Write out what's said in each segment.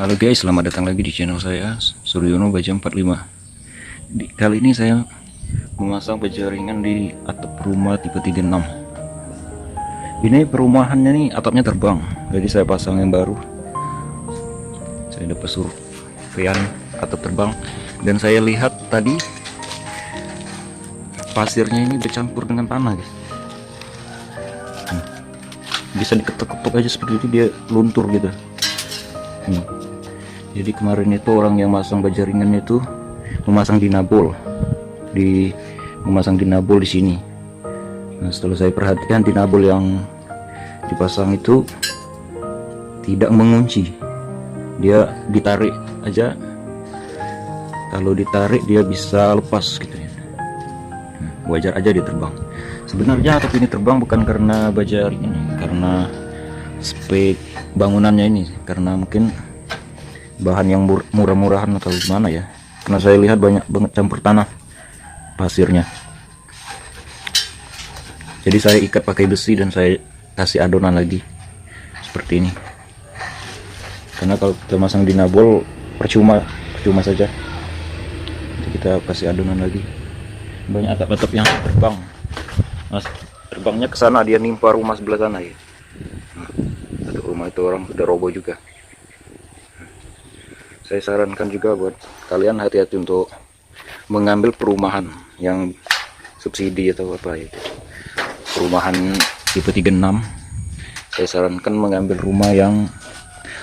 Halo guys, selamat datang lagi di channel saya, Suryono Baja 45. Kali ini saya memasang baja ringan di atap rumah tipe 36. Ini perumahannya nih atapnya terbang, jadi saya pasang yang baru. Saya dapat surveian atap terbang, dan saya lihat tadi pasirnya ini bercampur dengan tanah guys. Bisa diketuk-ketuk aja seperti itu, dia luntur gitu. Jadi kemarin itu orang yang masang baja ringan itu memasang dinabol di sini. Nah, setelah saya perhatikan, dinabol yang dipasang itu tidak mengunci, dia ditarik aja. Kalau ditarik dia bisa lepas gitu ya. Wajar aja dia terbang. Sebenarnya atap ini terbang bukan karena baja ringan, karena spek bangunannya ini, karena mungkin bahan yang murah-murahan atau gimana ya, karena saya lihat banyak banget campur tanah pasirnya. Jadi saya ikat pakai besi dan saya kasih adonan lagi seperti ini, karena kalau kita masang dinabol percuma saja. Jadi kita kasih adonan lagi. Banyak atap-atap yang terbang, mas, terbangnya ke sana, dia nimpa rumah sebelah sana ya. Satu rumah itu orang sudah roboh juga. Saya sarankan juga buat kalian hati-hati untuk mengambil perumahan yang subsidi atau apa ya, perumahan tipe 36. Saya sarankan mengambil rumah yang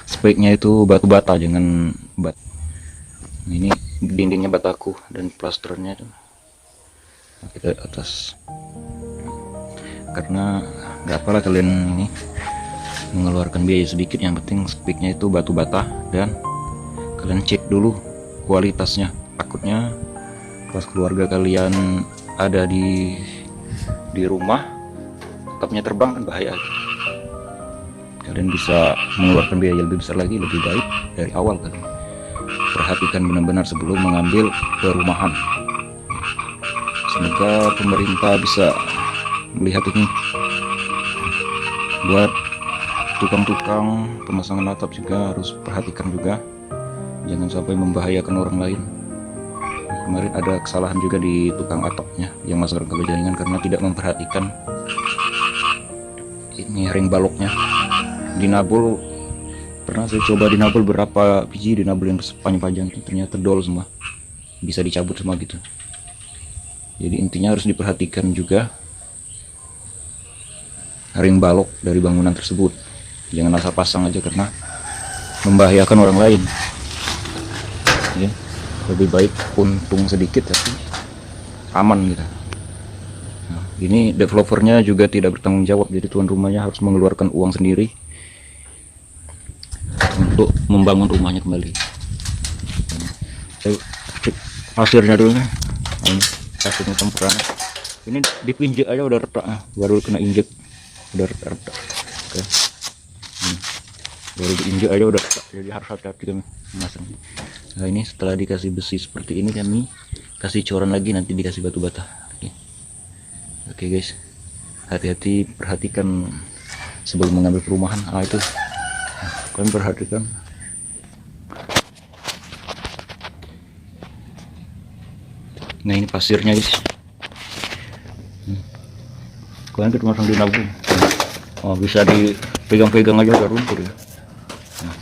speknya itu batu bata, jangan bat. Ini dindingnya bataku dan plasternya itu kita atas, karena nggak apalah kalian ini mengeluarkan biaya sedikit, yang penting speknya itu batu bata, dan kalian cek dulu kualitasnya. Takutnya pas keluarga kalian ada di rumah atapnya terbang kan bahaya. Kalian bisa mengeluarkan biaya lebih besar lagi. Lebih baik dari awal kalian perhatikan benar-benar sebelum mengambil perumahan. Semoga pemerintah bisa melihat ini. Buat tukang-tukang pemasangan atap juga harus perhatikan juga, jangan sampai membahayakan orang lain. Kemarin ada kesalahan juga di tukang atapnya yang masang baja ringan karena tidak memperhatikan ini ring baloknya. Dinabol, pernah saya coba dinabol berapa biji dinabol yang panjang-panjang itu, ternyata dol semua, bisa dicabut semua gitu. Jadi intinya harus diperhatikan juga ring balok dari bangunan tersebut, jangan asal pasang aja karena membahayakan orang lain ya. Lebih baik untung sedikit tapi aman gitu. Nah, ini developernya juga tidak bertanggung jawab, jadi tuan rumahnya harus mengeluarkan uang sendiri untuk membangun rumahnya kembali. Saya cek pasirnya dulu nih, pasirnya campuran. Ini dipinjek aja udah retak, baru kena injek udah retak. Oke. Baru diinjek aja udah retak, jadi harus hati-hati kami memasang. Nah, ini setelah dikasih besi seperti ini, kami kasih coran lagi, nanti dikasih batu bata. Oke guys, hati-hati, perhatikan sebelum mengambil perumahan. Itu kalian perhatikan. Nah, ini pasirnya guys. Kalian kita masang di nabung, bisa dipegang-pegang aja udah runtuh ya. Nah,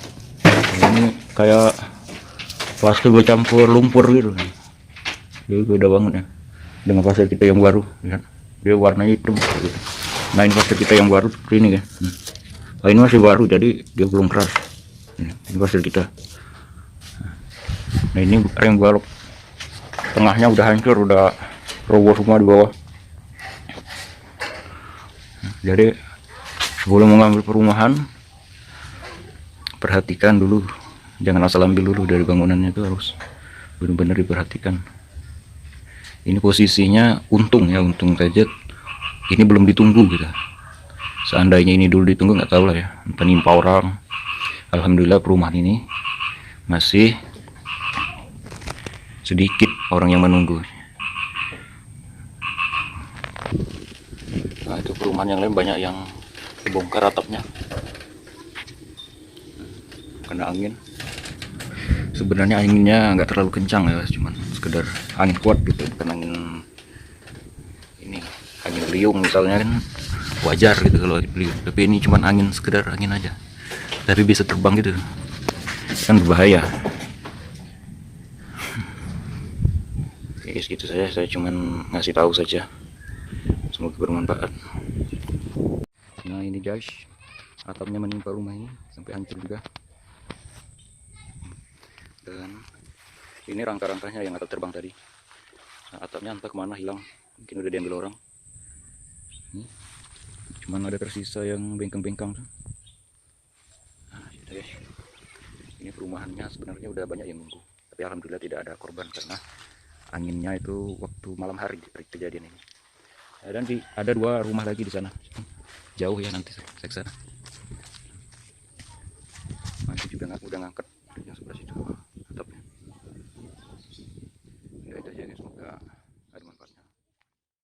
ini kayak plastik bercampur lumpur gitu. Jadi beda banget ya dengan pasir kita yang baru, lihat dia warnanya hitam gitu. Nah, ini pasir kita yang baru seperti ini kan. Nah, ini masih baru jadi dia belum keras. Ini pasir kita. Nah, ini ring balok tengahnya udah hancur, udah roboh semua di bawah. Jadi sebelum mengambil perumahan, perhatikan dulu, jangan asal ambil dulu dari bangunannya, itu harus benar-benar diperhatikan. Ini posisinya untung ya, untung saja ini belum ditunggu gitu. Seandainya ini dulu ditunggu, nggak tahu lah ya, menimpa orang. Alhamdulillah perumahan ini masih sedikit orang yang menunggu. Nah, itu perumahan yang lain banyak yang kebongkar atapnya kena angin. Sebenarnya anginnya nggak terlalu kencang ya, cuman sekedar angin kuat gitu, bukan angin ini angin beliung misalnya kan wajar gitu kalau beliung, tapi ini cuman angin, sekedar angin aja tapi bisa terbang gitu kan, berbahaya. Oke, segitu saja, saya cuman ngasih tahu saja, semoga bermanfaat. Nah ini guys, atapnya menimpa rumah ini sampai hancur juga, dan ini rangka-rangkanya yang atap terbang tadi. Nah, atapnya entah kemana hilang, mungkin udah diambil orang. Cuman ada tersisa yang bengkang-bengkang tuh. Nah, gitu guys. Ini perumahannya sebenarnya udah banyak yang nunggu, tapi alhamdulillah tidak ada korban karena anginnya itu waktu malam hari kejadian ini. Nah, dan ada 2 rumah lagi di sana, jauh ya, nanti saya ke sana. Nanti juga udah ngangkat yang sebelah situ.